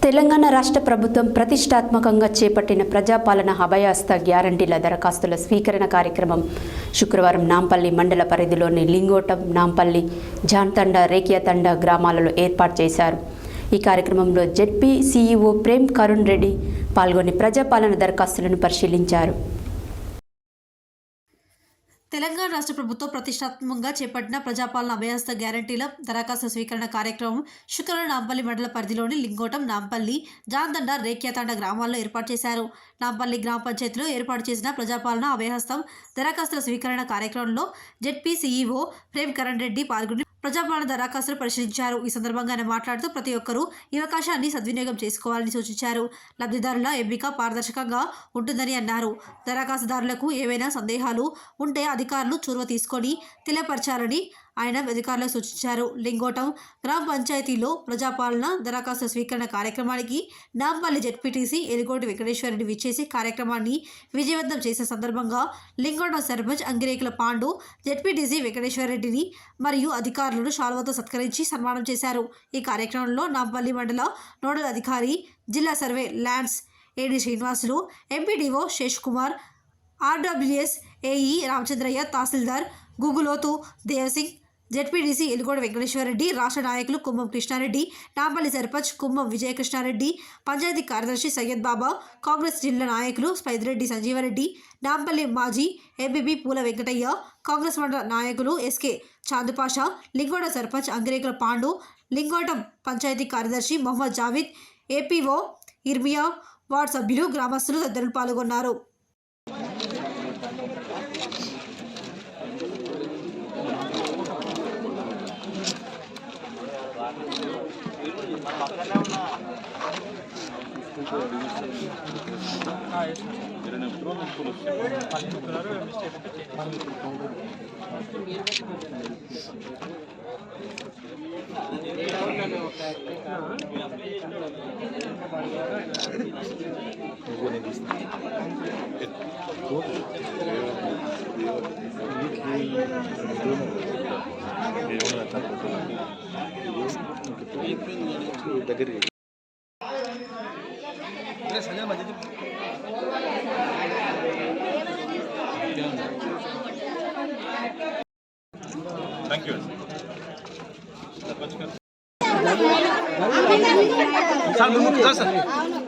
తెలంగాణ రాష్ట్ర ప్రభుత్వం ప్రతిష్టాత్మకంగా చేపట్టిన ప్రజాపాలన అభయహస్త గ్యారంటీల దరఖాస్తుల స్వీకరణ కార్యక్రమం శుక్రవారం నాంపల్లి మండల పరిధిలోని లింగోటం, నాంపల్లి, జాన్తండ, రేకియాతండ గ్రామాలలో ఏర్పాటు చేశారు. ఈ కార్యక్రమంలో జెడ్పీ సీఈఓ ప్రేమ్ కరుణ్ రెడ్డి పాల్గొని ప్రజాపాలన దరఖాస్తులను పరిశీలించారు. తెలంగాణ రాష్ట్ర ప్రభుత్వం ప్రతిష్టాత్మకంగా చేపట్టిన ప్రజాపాలన అభయహస్త గ్యారంటీల దరఖాస్తు స్వీకరణ కార్యక్రమం శుక్రవారం నాంపల్లి మండల పరిధిలోని లింగోటం, నాంపల్లి, జాన్తండ, రేకియాతండ గ్రామాల్లో ఏర్పాటు చేశారు. నాంపల్లి గ్రామ పంచాయతీలో ఏర్పాటు చేసిన ప్రజాపాలన అభయహస్తం దరఖాస్తుల స్వీకరణ కార్యక్రమంలో జెడ్పీ సీఈఓ ప్రేమ్ కరుణ్ రెడ్డి పాల్గొని ప్రజాపాలన దరఖాస్తులు పరిశీలించారు. ఈ సందర్భంగా ఆయన మాట్లాడుతూ ప్రతి ఒక్కరూ ఈ అవకాశాన్ని సద్వినియోగం చేసుకోవాలని సూచించారు. లబ్ధిదారుల ఎంపిక పారదర్శకంగా ఉంటుందని అన్నారు. దరఖాస్తుదారులకు ఏవైనా సందేహాలు ఉంటే అధికారులు చొరవ తీసుకొని తెలియపరచాలని ఆయన అధికారులకు సూచించారు. లింగోటం గ్రామ పంచాయతీలో ప్రజాపాలన దరఖాస్తు స్వీకరణ కార్యక్రమానికి నాంపల్లి జెడ్పీటీసీ ఎలిగోటి వెంకటేశ్వరరెడ్డి విచ్చేసి కార్యక్రమాన్ని విజయవంతం చేసే సందర్భంగా లింగోటం సర్పంచ్ అంగిరేకుల పాండు జెడ్పీటీసీ వెంకటేశ్వరరెడ్డిని మరియు అధికారులను శాలువాతో సత్కరించి సన్మానం చేశారు. ఈ కార్యక్రమంలో నాంపల్లి మండల నోడల్ అధికారి, జిల్లా survey lands AD Srinivasulu, MPDO Shesh Kumar, RWS AE Ramachandraiah, tahsildar Guguloth Devsingh, ZPTC Eligoda Venkateswarareddy, రాష్ట్ర నాయకులు కుంభం కృష్ణారెడ్డి, నాంపల్లి సర్పంచ్ కుంభం విజయకృష్ణారెడ్డి, పంచాయతీ కార్యదర్శి సయ్యద్ బాబా, కాంగ్రెస్ జిల్లా నాయకులు స్పైదిరెడ్డి సంజీవరెడ్డి, నాంపల్లి మాజీ ఎంపీపీ పూల వెంకటయ్య, కాంగ్రెస్ మండల నాయకులు ఎస్కే చాందుపాషా, లింగోట సర్పంచ్ అంగిరేకుల పాండు, లింగోటం పంచాయతీ కార్యదర్శి మొహమ్మద్ జావీద్, ఏపీఓ ఇర్మియా, వార్డు సభ్యులు, గ్రామస్తులు తదితరులు పాల్గొన్నారు. Thank you. Sir,